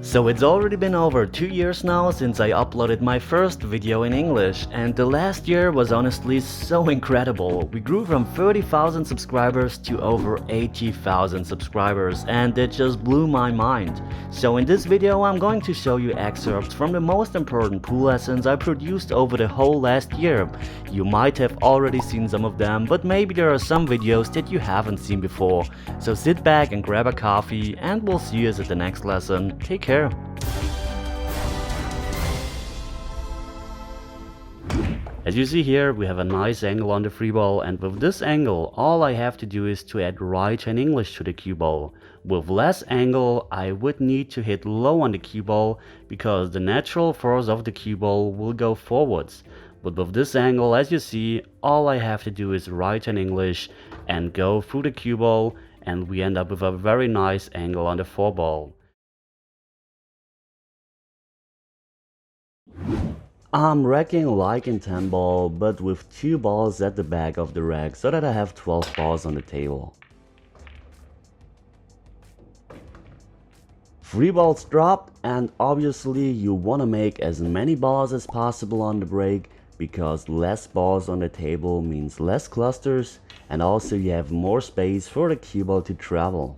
So it's already been over 2 years now since I uploaded my first video in English, and the last year was honestly so incredible. We grew from 30,000 subscribers to over 80,000 subscribers, and it just blew my mind. So in this video I'm going to show you excerpts from the most important pool lessons I produced over the whole last year. You might have already seen some of them, but maybe there are some videos that you haven't seen before. So sit back and grab a coffee, and we'll see you at the next lesson. Take care. As you see here, we have a nice angle on the free ball, and with this angle, all I have to do is to add right and English to the cue ball. With less angle, I would need to hit low on the cue ball because the natural force of the cue ball will go forwards. But with this angle, as you see, all I have to do is right and English and go through the cue ball, and we end up with a very nice angle on the 4 ball. I'm racking like in 10 ball, but with 2 balls at the back of the rack so that I have 12 balls on the table. 3 balls dropped, and obviously you wanna make as many balls as possible on the break because less balls on the table means less clusters, and also you have more space for the cue ball to travel.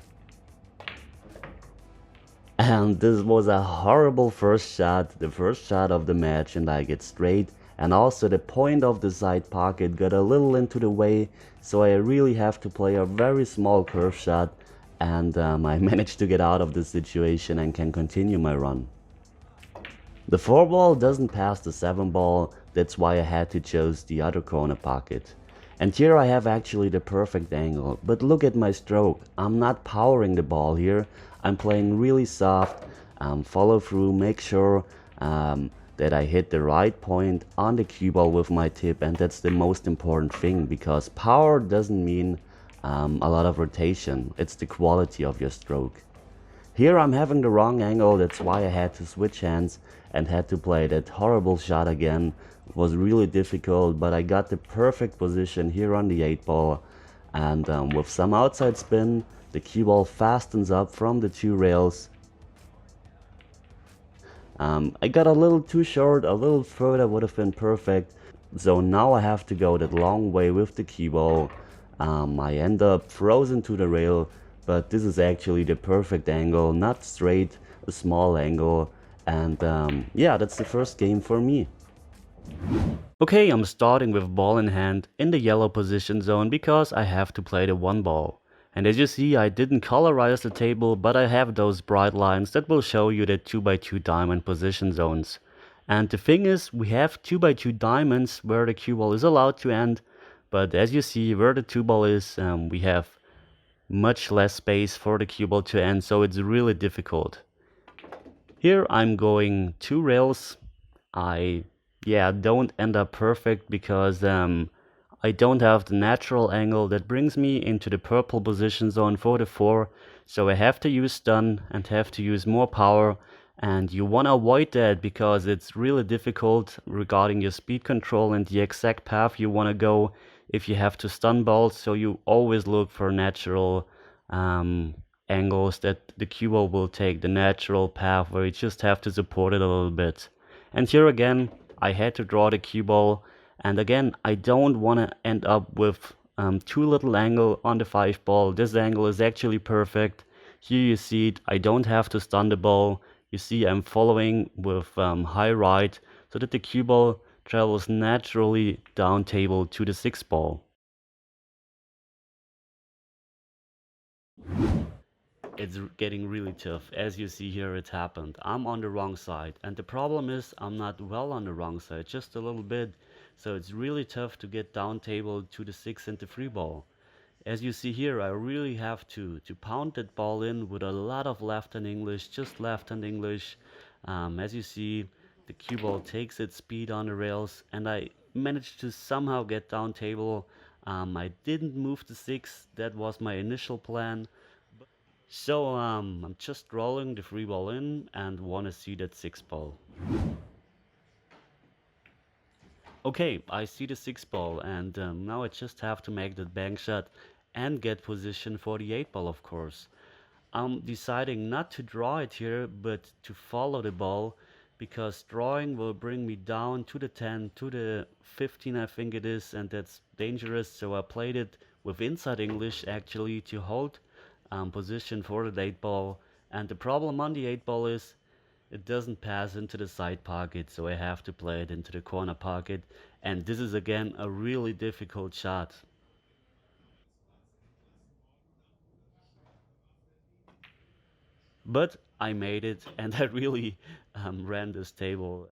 And this was a horrible first shot, the first shot of the match, and I get straight, and also the point of the side pocket got a little into the way, so I really have to play a very small curve shot, and I managed to get out of this situation and can continue my run. The 4 ball doesn't pass the 7 ball, that's why I had to choose the other corner pocket. And here I have actually the perfect angle, but look at my stroke. I'm not powering the ball here, I'm playing really soft, follow through, make sure that I hit the right point on the cue ball with my tip, and that's the most important thing because power doesn't mean a lot of rotation, it's the quality of your stroke. Here I'm having the wrong angle, that's why I had to switch hands and had to play that horrible shot again. It was really difficult, but I got the perfect position here on the 8 ball, and with some outside spin, the cue ball fastens up from the 2 rails. I got a little too short, a little further would have been perfect, so now I have to go that long way with the cue ball. I end up frozen to the rail, but this is actually the perfect angle, not straight, a small angle, and yeah, that's the first game for me. Okay, I'm starting with ball in hand in the yellow position zone because I have to play the 1 ball. And as you see, I didn't colorize the table, but I have those bright lines that will show you the 2x2 diamond position zones. And the thing is, we have 2x2 diamonds where the cue ball is allowed to end, but as you see where the 2 ball is, we have much less space for the cue ball to end, so it's really difficult. Here I'm going 2 rails. I don't end up perfect because I don't have the natural angle that brings me into the purple position zone for the 4, so I have to use stun and have to use more power, and you want to avoid that because it's really difficult regarding your speed control and the exact path you want to go if you have to stun balls, so you always look for natural angles that the cue ball will take, the natural path where you just have to support it a little bit. And here again, I had to draw the cue ball, and again, I don't want to end up with too little angle on the 5 ball. This angle is actually perfect. Here you see it, I don't have to stun the ball. You see I'm following with high right so that the cue ball travels naturally down table to the 6 ball. It's getting really tough. As you see here, it happened. I'm on the wrong side, and the problem is I'm not well on the wrong side, just a little bit. So it's really tough to get down table to the 6 and the 3 ball. As you see here, I really have to pound that ball in with a lot of left hand English, just left hand English. As you see, the cue ball takes its speed on the rails, and I managed to somehow get down table. I didn't move the 6, that was my initial plan. So I'm just rolling the 3 ball in and want to see that 6 ball. Okay, I see the 6 ball, and now I just have to make that bank shot and get position for the 8 ball, of course. I'm deciding not to draw it here, but to follow the ball, because drawing will bring me down to the 10, to the 15 I think it is, and that's dangerous. So I played it with inside English actually to hold position for the 8 ball. And the problem on the 8 ball is it doesn't pass into the side pocket, so I have to play it into the corner pocket. And this is again a really difficult shot. But I made it, and I really ran this table.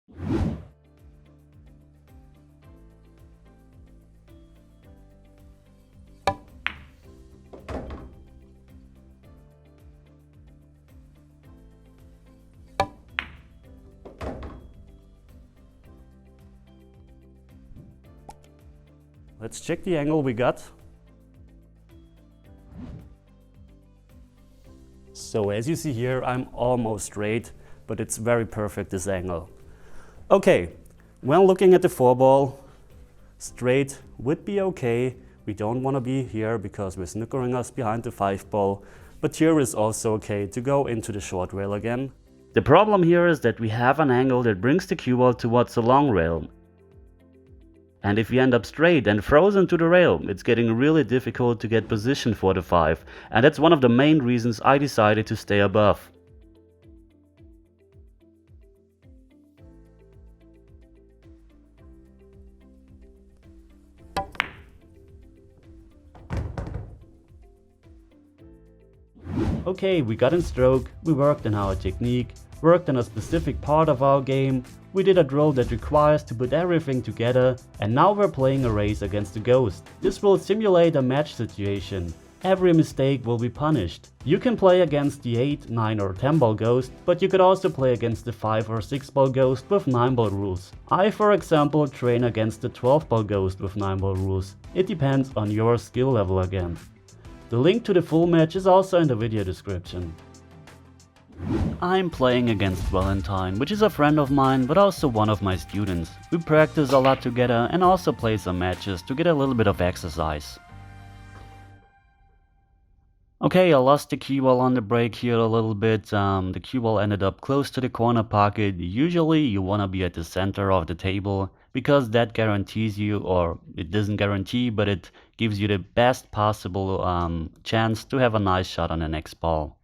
Let's check the angle we got. So as you see here, I'm almost straight, but it's very perfect, this angle. Okay, when looking at the 4 ball, straight would be okay. We don't want to be here because we're snookering us behind the 5 ball, but here is also okay to go into the short rail again. The problem here is that we have an angle that brings the cue ball towards the long rail. And if we end up straight and frozen to the rail, it's getting really difficult to get position for the 5. And that's one of the main reasons I decided to stay above. Okay, we got in stroke, we worked on our technique, worked on a specific part of our game, we did a drill that requires to put everything together, and now we're playing a race against the ghost. This will simulate a match situation. Every mistake will be punished. You can play against the 8, 9 or 10 ball ghost, but you could also play against the 5 or 6 ball ghost with 9 ball rules. I, for example, train against the 12 ball ghost with 9 ball rules. It depends on your skill level again. The link to the full match is also in the video description. I'm playing against Valentine, which is a friend of mine but also one of my students. We practice a lot together and also play some matches to get a little bit of exercise. Okay, I lost the cue ball on the break here a little bit. The cue ball ended up close to the corner pocket. Usually you want to be at the center of the table, because that guarantees you, or it doesn't guarantee, but it gives you the best possible chance to have a nice shot on the next ball.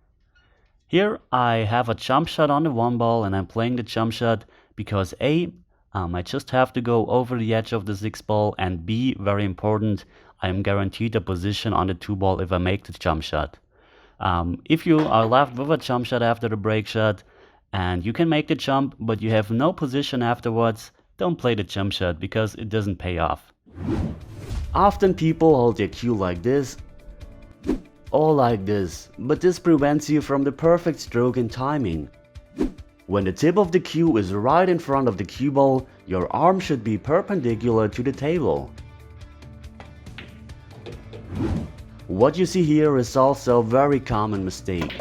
Here I have a jump shot on the 1 ball, and I'm playing the jump shot because A, I just have to go over the edge of the 6 ball, and B, very important, I am guaranteed a position on the 2 ball if I make the jump shot. If you are left with a jump shot after the break shot and you can make the jump but you have no position afterwards, don't play the jump shot because it doesn't pay off. Often people hold their cue like this or like this, but this prevents you from the perfect stroke and timing. When the tip of the cue is right in front of the cue ball, your arm should be perpendicular to the table. What you see here is also a very common mistake.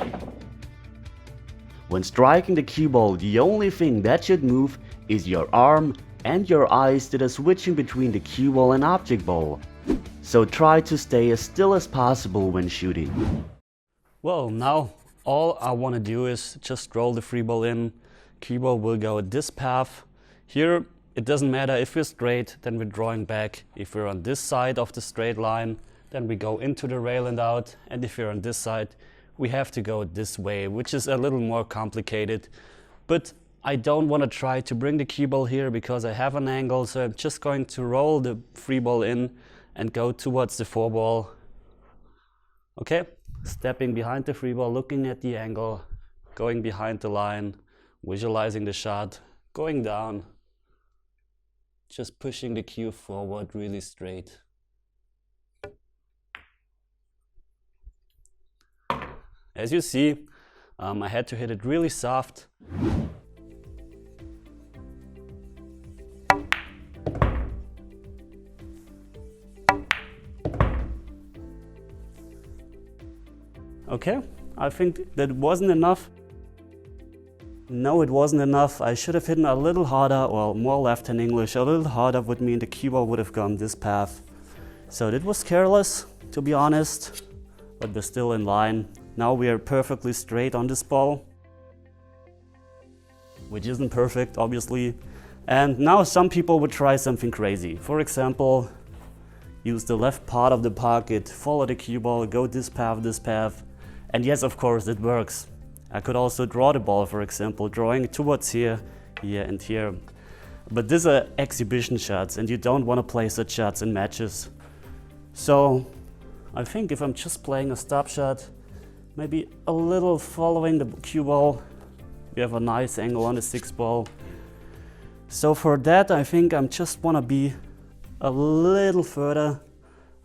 When striking the cue ball, the only thing that should move is your arm and your eyes that are switching between the cue ball and object ball. So try to stay as still as possible when shooting. Well, now all I want to do is just roll the free ball in. Cue ball will go this path. Here it doesn't matter if we're straight, then we're drawing back. If we're on this side of the straight line, then we go into the rail and out, and if you're on this side, we have to go this way, which is a little more complicated. But I don't want to try to bring the cue ball here because I have an angle, so I'm just going to roll the free ball in and go towards the 4 ball. Okay, stepping behind the free ball, looking at the angle, going behind the line, visualizing the shot, going down, just pushing the cue forward really straight. As you see, I had to hit it really soft. Okay, I think that wasn't enough. No, it wasn't enough. I should have hit a little harder, or more left in English. A little harder would mean the cue ball would have gone this path. So that was careless, to be honest, but we're still in line. Now we are perfectly straight on this ball, which isn't perfect, obviously. And now some people would try something crazy. For example, use the left part of the pocket, follow the cue ball, go this path. And yes, of course, it works. I could also draw the ball, for example, drawing it towards here, here and here. But these are exhibition shots and you don't want to play such shots in matches. So I think if I'm just playing a stop shot, maybe a little following the cue ball, we have a nice angle on the 6 ball. So for that, I think I'm just want to be a little further.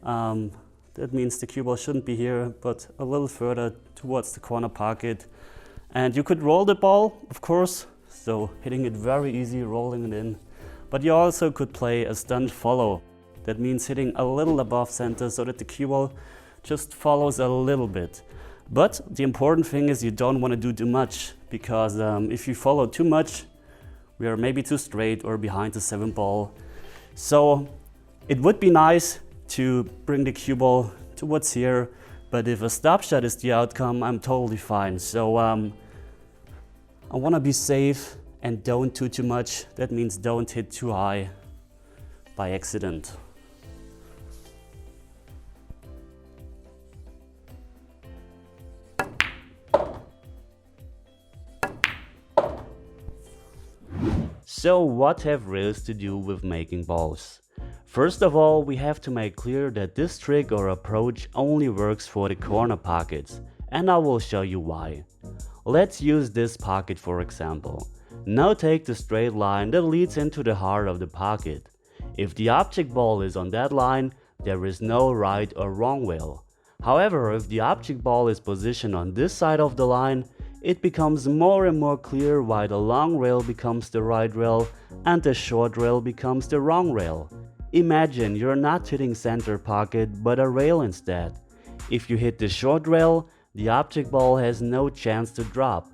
That means the cue ball shouldn't be here, but a little further towards the corner pocket. And you could roll the ball, of course, so hitting it very easy, rolling it in. But you also could play a stunt follow. That means hitting a little above center so that the cue ball just follows a little bit. But the important thing is you don't want to do too much, because if you follow too much, we are maybe too straight or behind the 7 ball. So it would be nice to bring the cue ball towards here, but if a stop shot is the outcome, I'm totally fine. So I want to be safe and don't do too much. That means don't hit too high by accident. So what have rails to do with making balls? First of all, we have to make clear that this trick or approach only works for the corner pockets, and I will show you why. Let's use this pocket for example. Now take the straight line that leads into the heart of the pocket. If the object ball is on that line, there is no right or wrong rail. However, if the object ball is positioned on this side of the line, it becomes more and more clear why the long rail becomes the right rail and the short rail becomes the wrong rail. Imagine you're not hitting center pocket but a rail instead. If you hit the short rail, the object ball has no chance to drop.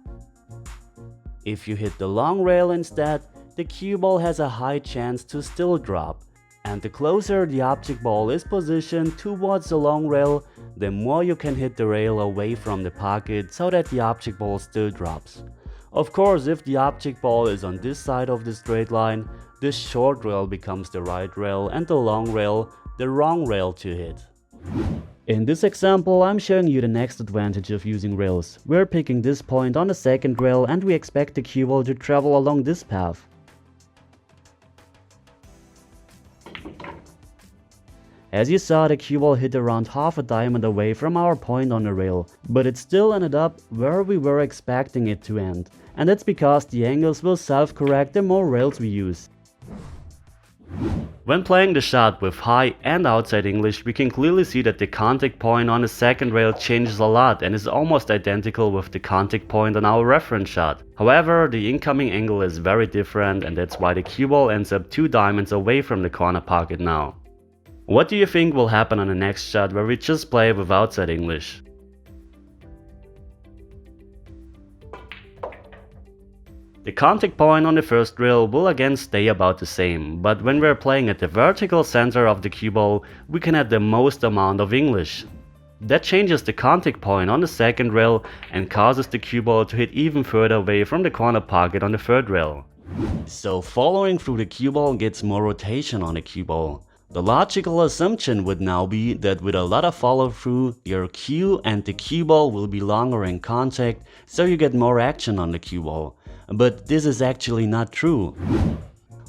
If you hit the long rail instead, the cue ball has a high chance to still drop. And the closer the object ball is positioned towards the long rail, the more you can hit the rail away from the pocket so that the object ball still drops. Of course, if the object ball is on this side of the straight line, the short rail becomes the right rail and the long rail the wrong rail to hit. In this example, I'm showing you the next advantage of using rails. We're picking this point on the second rail and we expect the cue ball to travel along this path. As you saw, the cue ball hit around half a diamond away from our point on the rail, but it still ended up where we were expecting it to end. And that's because the angles will self-correct the more rails we use. When playing the shot with high and outside English, we can clearly see that the contact point on the second rail changes a lot and is almost identical with the contact point on our reference shot. However, the incoming angle is very different and that's why the cue ball ends up 2 diamonds away from the corner pocket now. What do you think will happen on the next shot where we just play with outside English? The contact point on the first rail will again stay about the same, but when we're playing at the vertical center of the cue ball, we can add the most amount of English. That changes the contact point on the second rail and causes the cue ball to hit even further away from the corner pocket on the third rail. So following through the cue ball gets more rotation on the cue ball. The logical assumption would now be that with a lot of follow through, your cue and the cue ball will be longer in contact, so you get more action on the cue ball. But this is actually not true.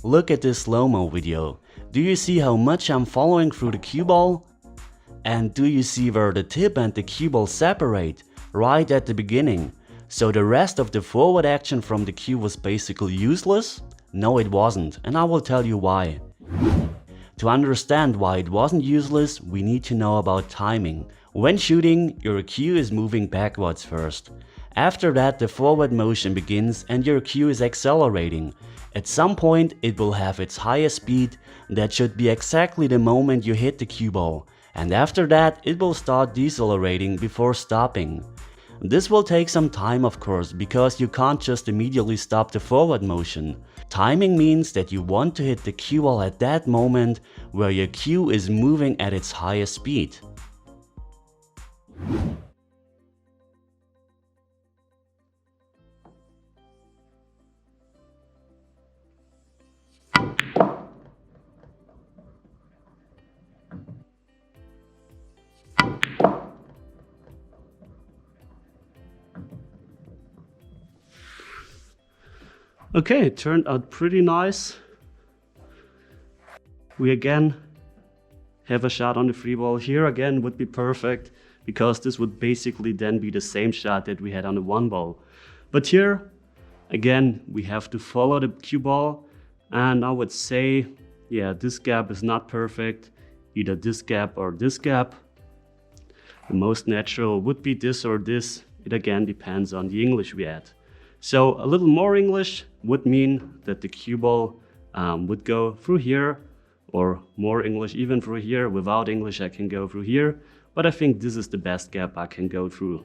Look at this slow-mo video. Do you see how much I'm following through the cue ball? And do you see where the tip and the cue ball separate? Right at the beginning. So the rest of the forward action from the cue was basically useless? No, it wasn't, and I will tell you why. To understand why it wasn't useless, we need to know about timing. When shooting, your cue is moving backwards first. After that, the forward motion begins and your cue is accelerating. At some point, it will have its highest speed. That should be exactly the moment you hit the cue ball. And after that, it will start decelerating before stopping. This will take some time, of course, because you can't just immediately stop the forward motion. Timing means that you want to hit the cue ball at that moment where your cue is moving at its highest speed. Okay, it turned out pretty nice. We again have a shot on the free ball. Here again would be perfect, because this would basically then be the same shot that we had on the one ball. But here, again, we have to follow the cue ball, and I would say, yeah, this gap is not perfect, either this gap or this gap. The most natural would be this or this. It again depends on the English we add. So a little more English would mean that the cue ball would go through here, or more English even through here. Without English I can go through here, but I think this is the best gap I can go through.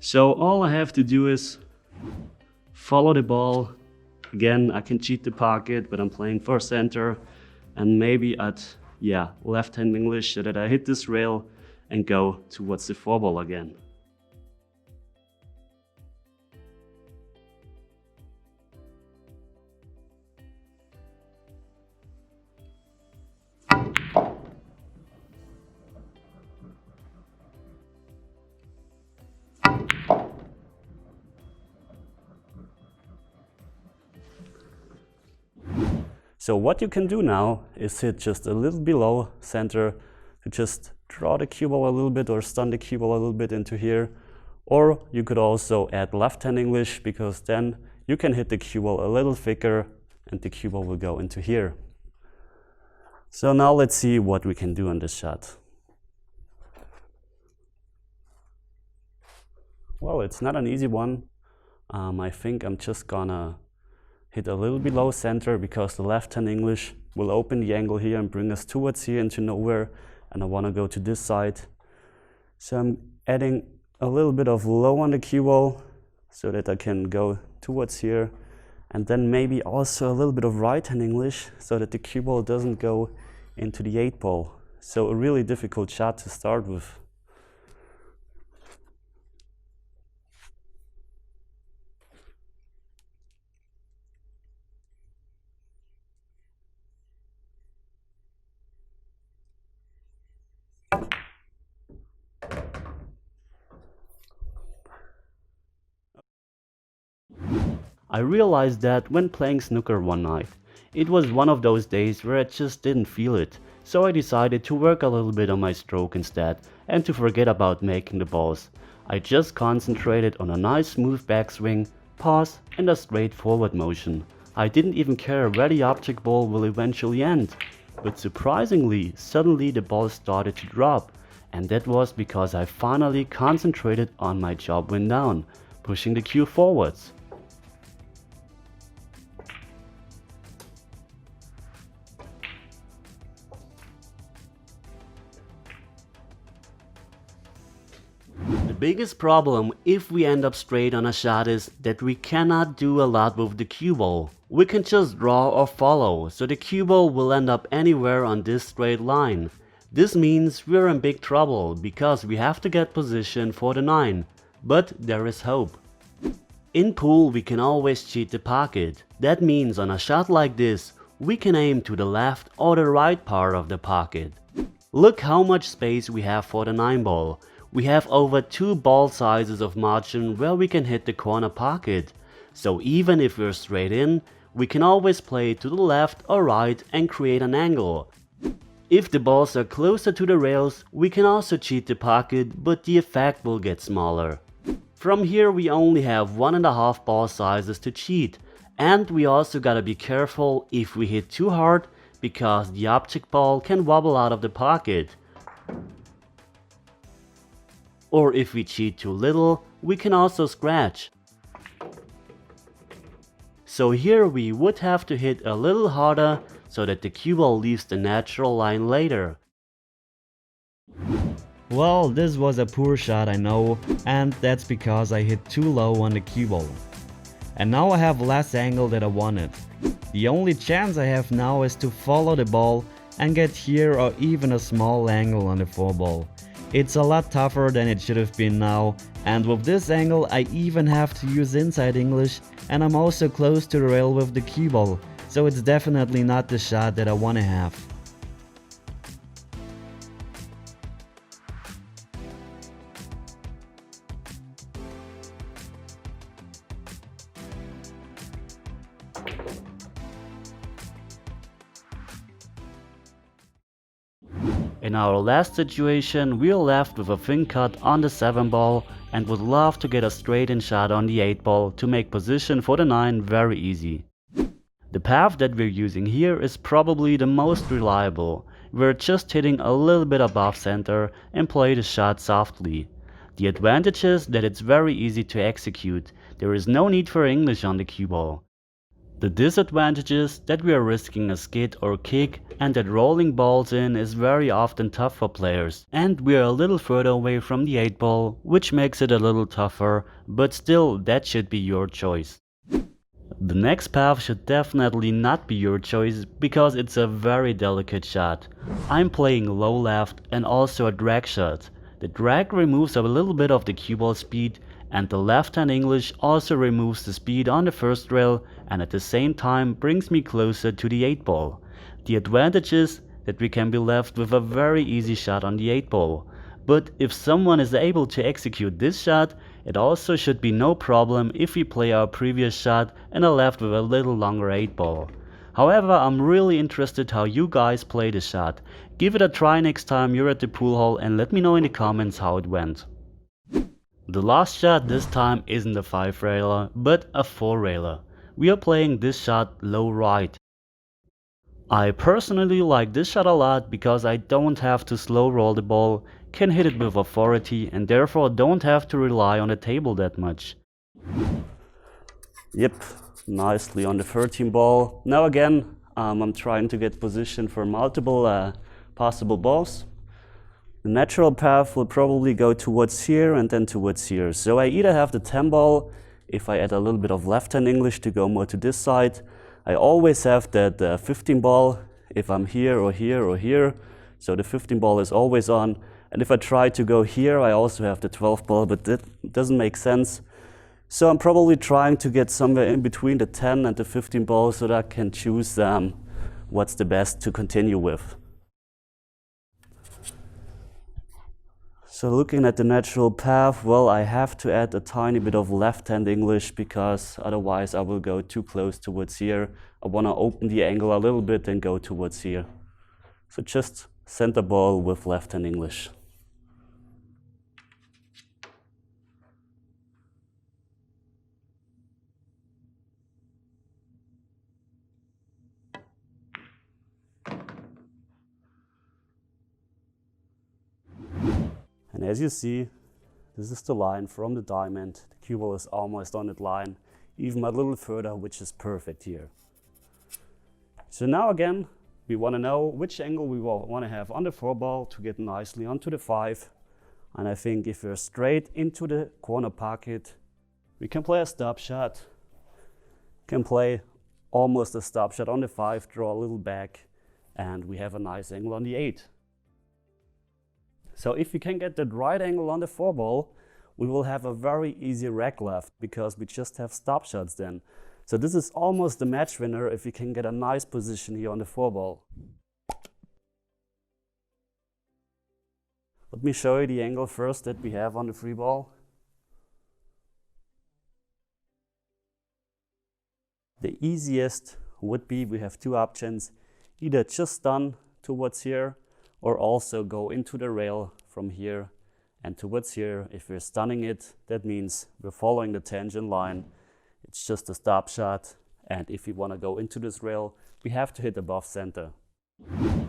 So all I have to do is follow the ball. Again, I can cheat the pocket, but I'm playing for center, and maybe at left-hand English, so that I hit this rail and go towards the four ball again. So what you can do now is hit just a little below center to just draw the cue ball a little bit, or stun the cue ball a little bit into here. Or you could also add left-hand English, because then you can hit the cue ball a little thicker and the cue ball will go into here. So now let's see what we can do on this shot. Well, it's not an easy one. I think I'm just gonna hit a little below center, because the left-hand English will open the angle here and bring us towards here into nowhere, and I want to go to this side. So I'm adding a little bit of low on the cue ball so that I can go towards here, and then maybe also a little bit of right-hand English so that the cue ball doesn't go into the 8 ball. So a really difficult shot to start with. I realized that when playing snooker one night, it was one of those days where I just didn't feel it, so I decided to work a little bit on my stroke instead, and to forget about making the balls. I just concentrated on a nice smooth backswing, pass, and a straightforward motion. I didn't even care where the object ball will eventually end. But surprisingly, suddenly the ball started to drop, and that was because I finally concentrated on my job win down, pushing the cue forwards. The biggest problem if we end up straight on a shot is that we cannot do a lot with the cue ball. We can just draw or follow, so the cue ball will end up anywhere on this straight line. This means we're in big trouble, because we have to get position for the 9. But there is hope. In pool we can always cheat the pocket. That means on a shot like this, we can aim to the left or the right part of the pocket. Look how much space we have for the 9 ball. We have over 2 ball sizes of margin where we can hit the corner pocket. So even if we're straight in, we can always play to the left or right and create an angle. If the balls are closer to the rails, we can also cheat the pocket, but the effect will get smaller. From here we only have 1.5 ball sizes to cheat, and we also gotta be careful if we hit too hard, because the object ball can wobble out of the pocket. Or if we cheat too little, we can also scratch. So here we would have to hit a little harder so that the cue ball leaves the natural line later. Well, this was a poor shot, I know, and that's because I hit too low on the cue ball. And now I have less angle that I wanted. The only chance I have now is to follow the ball and get here or even a small angle on the 4 ball. It's a lot tougher than it should have been now, and with this angle I even have to use inside English, and I'm also close to the rail with the cue ball, so it's definitely not the shot that I wanna have. In our last situation, we are left with a thin cut on the 7 ball and would love to get a straight in shot on the 8 ball to make position for the 9 very easy. The path that we're using here is probably the most reliable. We're just hitting a little bit above center and play the shot softly. The advantage is that it's very easy to execute. There is no need for English on the cue ball. The disadvantage is that we are risking a skid or kick and that rolling balls in is very often tough for players. And we are a little further away from the 8 ball, which makes it a little tougher, but still that should be your choice. The next path should definitely not be your choice because it's a very delicate shot. I'm playing low left and also a drag shot. The drag removes a little bit of the cue ball speed, and the left hand English also removes the speed on the first rail and at the same time brings me closer to the 8 ball. The advantage is that we can be left with a very easy shot on the 8 ball. But if someone is able to execute this shot, it also should be no problem if we play our previous shot and are left with a little longer 8 ball. However, I'm really interested how you guys play the shot. Give it a try next time you're at the pool hall and let me know in the comments how it went. The last shot this time isn't a 5 railer, but a 4 railer. We are playing this shot low right. I personally like this shot a lot because I don't have to slow roll the ball, can hit it with authority and therefore don't have to rely on the table that much. Yep, nicely on the 13 ball. Now again, I'm trying to get position for multiple possible balls. The natural path will probably go towards here and then towards here. So I either have the 10 ball, if I add a little bit of left hand English to go more to this side. I always have that 15 ball if I'm here or here or here. So the 15 ball is always on. And if I try to go here, I also have the 12 ball, but that doesn't make sense. So I'm probably trying to get somewhere in between the 10 and the 15 ball so that I can choose what's the best to continue with. So looking at the natural path, well, I have to add a tiny bit of left-hand English because otherwise I will go too close towards here. I want to open the angle a little bit and go towards here. So just center ball with left-hand English. And as you see, this is the line from the diamond. The cue ball is almost on that line, even a little further, which is perfect here. So now again, we want to know which angle we want to have on the 4 ball to get nicely onto the 5. And I think if we're straight into the corner pocket, we can play a stop shot. Can play almost a stop shot on the 5, draw a little back, and we have a nice angle on the 8. So if we can get that right angle on the 4 ball, we will have a very easy rack left because we just have stop shots then. So this is almost the match winner if we can get a nice position here on the 4 ball. Let me show you the angle first that we have on the 3 ball. The easiest would be, we have 2 options, either just stun towards here or also go into the rail from here and towards here. If we're stunning it, that means we're following the tangent line. It's just a stop shot. And if we want to go into this rail, we have to hit above center.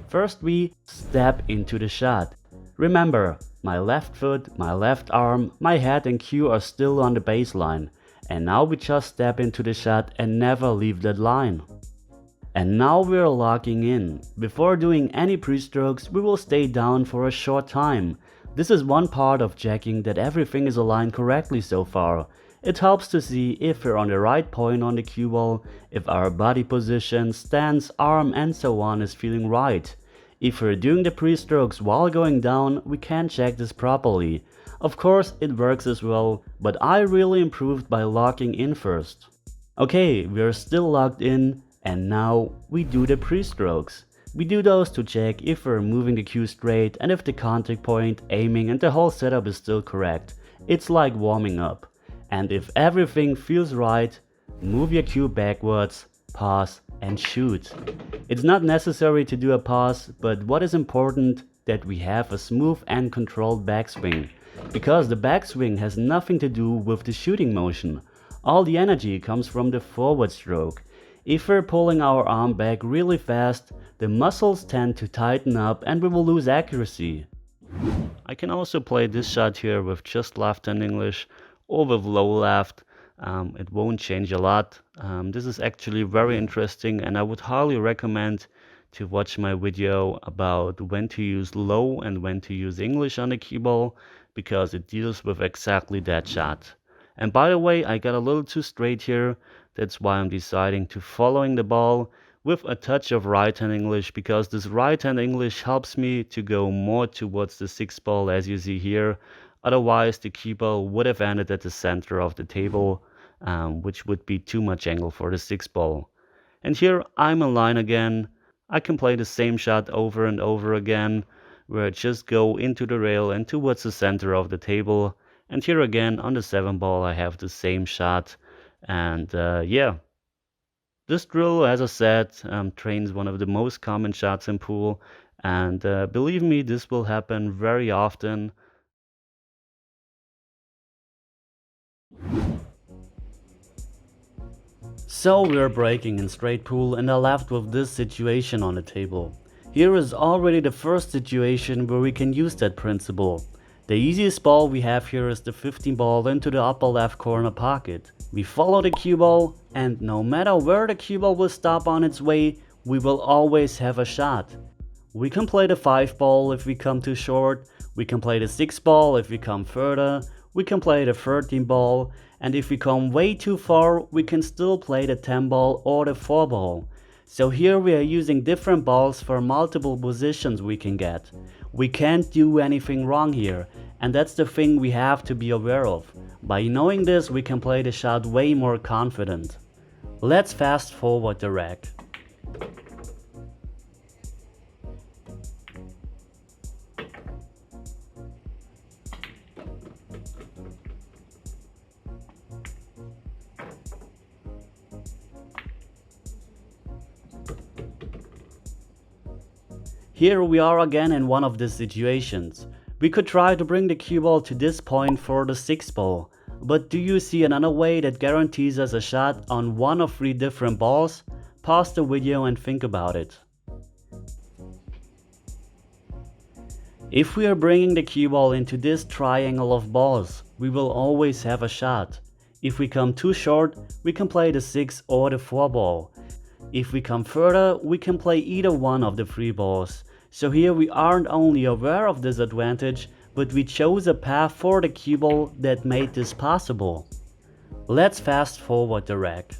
First we step into the shot. Remember, my left foot, my left arm, my head and cue are still on the baseline. And now we just step into the shot and never leave that line. And now we're locking in. Before doing any pre-strokes, we will stay down for a short time. This is one part of checking that everything is aligned correctly so far. It helps to see if we're on the right point on the cue ball, if our body position, stance, arm and so on is feeling right. If we're doing the pre-strokes while going down, we can check this properly. Of course it works as well, but I really improved by locking in first. Okay, we're still locked in. And now we do the pre-strokes. We do those to check if we're moving the cue straight and if the contact point, aiming and the whole setup is still correct. It's like warming up. And if everything feels right, move your cue backwards pass, and shoot. It's not necessary to do a pass, but what is important that we have a smooth and controlled backswing, because the backswing has nothing to do with the shooting motion. All the energy comes from the forward stroke. If we're pulling our arm back really fast, the muscles tend to tighten up and we will lose accuracy. I can also play this shot here with just left hand English or with low left. It won't change a lot. This is actually very interesting, and I would highly recommend to watch my video about when to use low and when to use English on the cue ball, because it deals with exactly that shot. And by the way, I got a little too straight here. That's why I'm deciding to following the ball with a touch of right hand English, because this right hand English helps me to go more towards the 6 ball as you see here. Otherwise the cue ball would have ended at the center of the table, which would be too much angle for the 6 ball. And here I'm in line again. I can play the same shot over and over again, where I just go into the rail and towards the center of the table. And here again on the 7 ball I have the same shot. And yeah. This drill, as I said, trains one of the most common shots in pool, and believe me, this will happen very often. So we're breaking in straight pool and are left with this situation on the table. Here is already the first situation where we can use that principle. The easiest ball we have here is the 15 ball into the upper left corner pocket. We follow the cue ball, and no matter where the cue ball will stop on its way, we will always have a shot. We can play the 5 ball if we come too short, we can play the 6 ball if we come further, we can play the 13 ball, and if we come way too far, we can still play the 10 ball or the 4 ball. So here we are using different balls for multiple positions we can get. We can't do anything wrong here, and that's the thing we have to be aware of. By knowing this, we can play the shot way more confident. Let's fast forward the rack. Here we are again in one of these situations. We could try to bring the cue ball to this point for the 6 ball, but do you see another way that guarantees us a shot on one of 3 different balls? Pause the video and think about it. If we are bringing the cue ball into this triangle of balls, we will always have a shot. If we come too short, we can play the 6 or the 4 ball. If we come further, we can play either one of the 3 balls. So here we aren't only aware of this advantage, but we chose a path for the cue ball that made this possible. Let's fast forward the rack.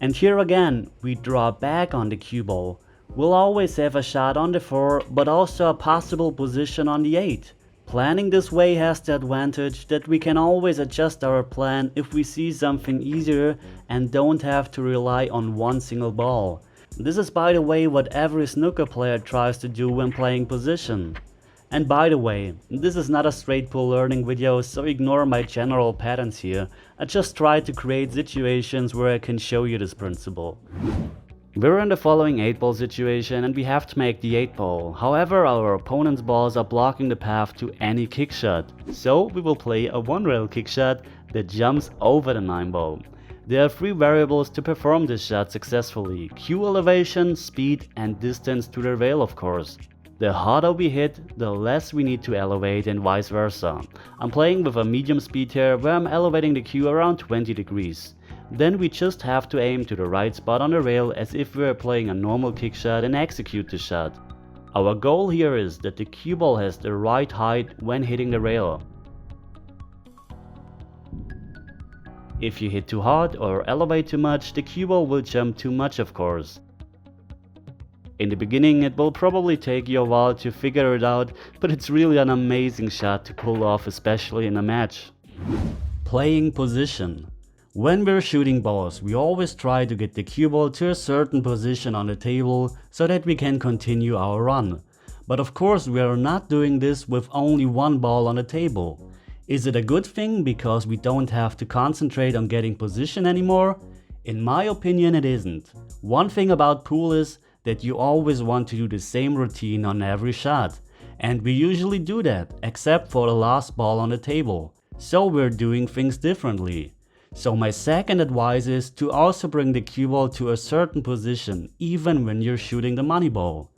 And here again, we draw back on the cue ball. We'll always have a shot on the 4, but also a possible position on the 8. Planning this way has the advantage that we can always adjust our plan if we see something easier and don't have to rely on one single ball. This is, by the way, what every snooker player tries to do when playing position. And by the way, this is not a straight pool learning video, so ignore my general patterns here. I just try to create situations where I can show you this principle. We're in the following 8 ball situation and we have to make the 8 ball. However, our opponent's balls are blocking the path to any kick shot. So we will play a 1 rail kick shot that jumps over the 9 ball. There are 3 variables to perform this shot successfully: cue elevation, speed and distance to the rail, of course. The harder we hit, the less we need to elevate and vice versa. I'm playing with a medium speed here where I'm elevating the cue around 20 degrees. Then we just have to aim to the right spot on the rail as if we were playing a normal kick shot and execute the shot. Our goal here is that the cue ball has the right height when hitting the rail. If you hit too hard or elevate too much, the cue ball will jump too much, of course. In the beginning it will probably take you a while to figure it out, but it's really an amazing shot to pull off, especially in a match. Playing position. When we're shooting balls, we always try to get the cue ball to a certain position on the table so that we can continue our run. But of course we are not doing this with only one ball on the table. Is it a good thing because we don't have to concentrate on getting position anymore? In my opinion it isn't. One thing about pool is that you always want to do the same routine on every shot. And we usually do that, except for the last ball on the table. So we're doing things differently. So my second advice is to also bring the cue ball to a certain position, even when you're shooting the money ball.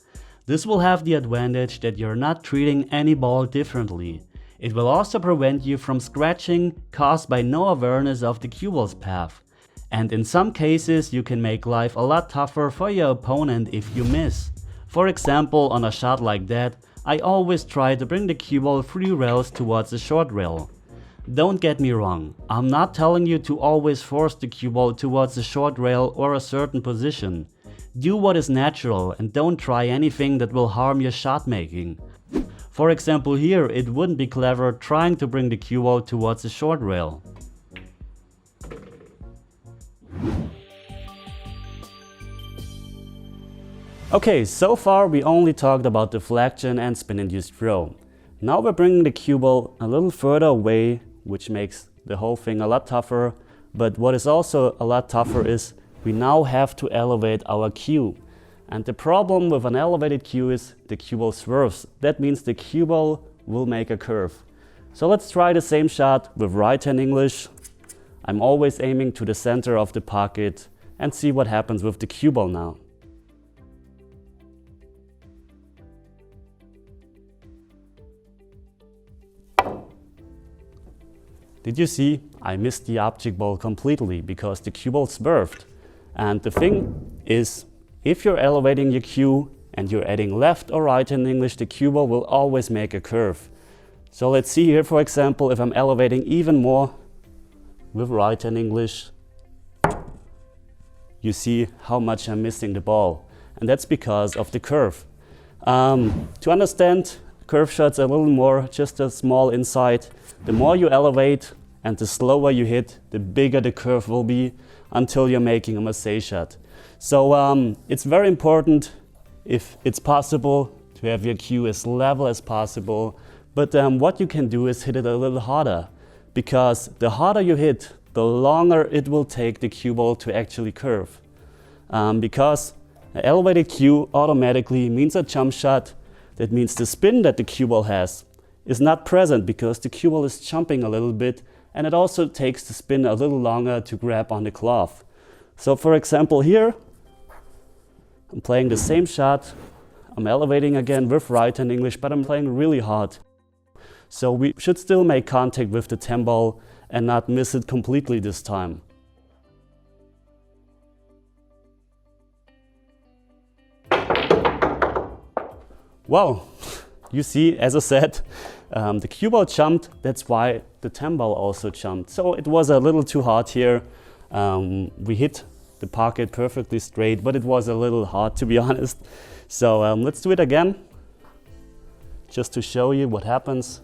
This will have the advantage that you're not treating any ball differently. It will also prevent you from scratching caused by no awareness of the cue ball's path. And in some cases you can make life a lot tougher for your opponent if you miss. For example, on a shot like that, I always try to bring the cue ball 3 rails towards the short rail. Don't get me wrong, I'm not telling you to always force the cue ball towards the short rail or a certain position. Do what is natural and don't try anything that will harm your shot making. For example here, it wouldn't be clever trying to bring the cue ball towards the short rail. Okay, so far we only talked about deflection and spin-induced throw. Now we're bringing the cue ball a little further away, which makes the whole thing a lot tougher. But what is also a lot tougher is we now have to elevate our cue. And the problem with an elevated cue is the cue ball swerves. That means the cue ball will make a curve. So let's try the same shot with right-hand English. I'm always aiming to the center of the pocket and see what happens with the cue ball now. Did you see? I missed the object ball completely because the cue ball swerved. And the thing is, if you're elevating your cue and you're adding left or right in English, the cue ball will always make a curve. So let's see here, for example, if I'm elevating even more with right in English, you see how much I'm missing the ball. And that's because of the curve. To understand curve shots a little more, just a small insight. The more you elevate and the slower you hit, the bigger the curve will be until you're making a massage shot. So it's very important, if it's possible, to have your cue as level as possible. But what you can do is hit it a little harder, because the harder you hit, the longer it will take the cue ball to actually curve. Because an elevated cue automatically means a jump shot. That means the spin that the cue ball has is not present because the cue ball is jumping a little bit, and it also takes the spin a little longer to grab on the cloth. So for example here, I'm playing the same shot. I'm elevating again with right hand English, but I'm playing really hard. So we should still make contact with the 10 ball and not miss it completely this time. Well, you see, as I said, the cue ball jumped. That's why the 10 ball also jumped. So it was a little too hard here. We hit the pocket perfectly straight, but it was a little hard, to be honest. So let's do it again, just to show you what happens.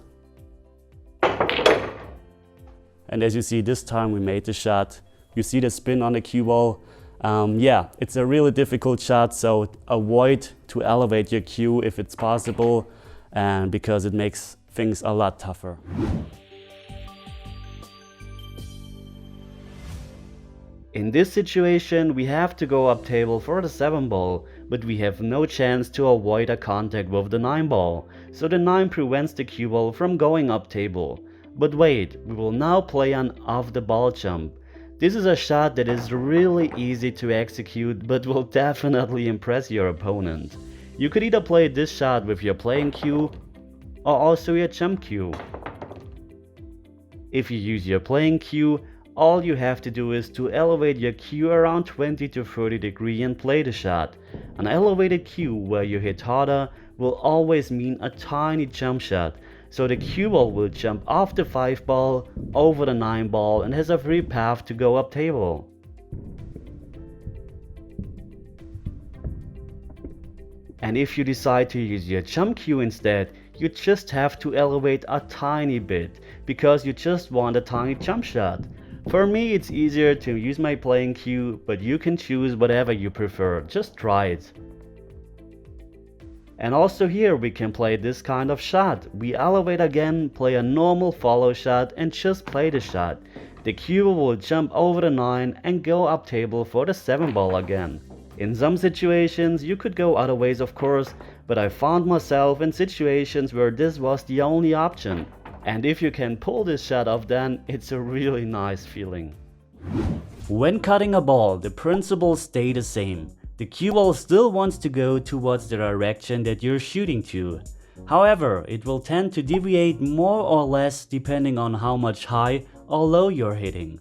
And as you see, this time we made the shot. You see the spin on the cue ball. Yeah, it's a really difficult shot, so avoid to elevate your cue if it's possible, and because it makes things a lot tougher. In this situation, we have to go up table for the 7 ball, but we have no chance to avoid a contact with the 9 ball, so the 9 prevents the cue ball from going up table. But wait, we will now play an off the ball jump. This is a shot that is really easy to execute, but will definitely impress your opponent. You could either play this shot with your playing cue or also your jump cue. If you use your playing cue, all you have to do is to elevate your cue around 20 to 30 degrees and play the shot. An elevated cue where you hit harder will always mean a tiny jump shot. So the cue ball will jump off the 5 ball over the 9 ball and has a free path to go up table. And if you decide to use your jump cue instead, you just have to elevate a tiny bit, because you just want a tiny jump shot. For me it's easier to use my playing cue, but you can choose whatever you prefer, just try it. And also here we can play this kind of shot. We elevate again, play a normal follow shot and just play the shot. The cue ball will jump over the 9 and go up table for the 7 ball again. In some situations you could go other ways of course, but I found myself in situations where this was the only option. And if you can pull this shot off, then it's a really nice feeling. When cutting a ball, the principles stay the same. The cue ball still wants to go towards the direction that you're shooting to. However, it will tend to deviate more or less depending on how much high or low you're hitting.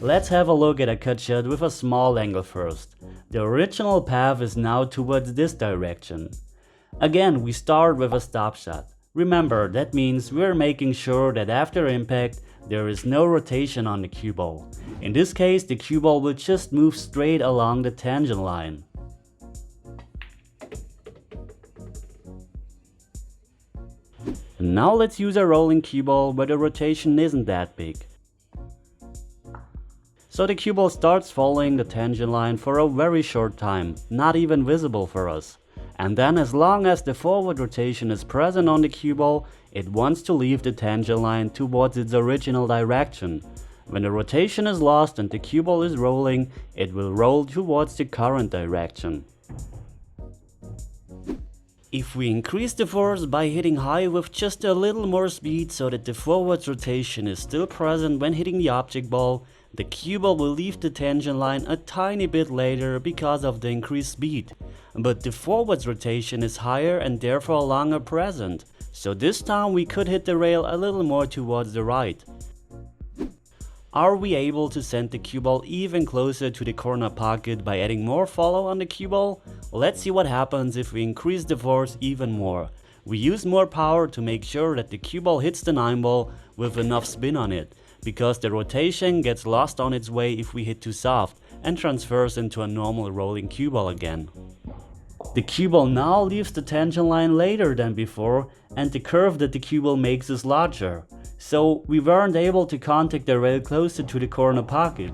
Let's have a look at a cut shot with a small angle first. The original path is now towards this direction. Again, we start with a stop shot. Remember, that means we're making sure that after impact there is no rotation on the cue ball. In this case, the cue ball will just move straight along the tangent line. Now let's use a rolling cue ball where the rotation isn't that big. So the cue ball starts following the tangent line for a very short time, not even visible for us. And then as long as the forward rotation is present on the cue ball, it wants to leave the tangent line towards its original direction. When the rotation is lost and the cue ball is rolling, it will roll towards the current direction. If we increase the force by hitting high with just a little more speed so that the forward rotation is still present when hitting the object ball, the cue ball will leave the tangent line a tiny bit later because of the increased speed. But the forward rotation is higher and therefore longer present, so this time we could hit the rail a little more towards the right. Are we able to send the cue ball even closer to the corner pocket by adding more follow on the cue ball? Let's see what happens if we increase the force even more. We use more power to make sure that the cue ball hits the 9 ball with enough spin on it, because the rotation gets lost on its way if we hit too soft and transfers into a normal rolling cue ball again. The cue ball now leaves the tangent line later than before and the curve that the cue ball makes is larger. So we weren't able to contact the rail closer to the corner pocket.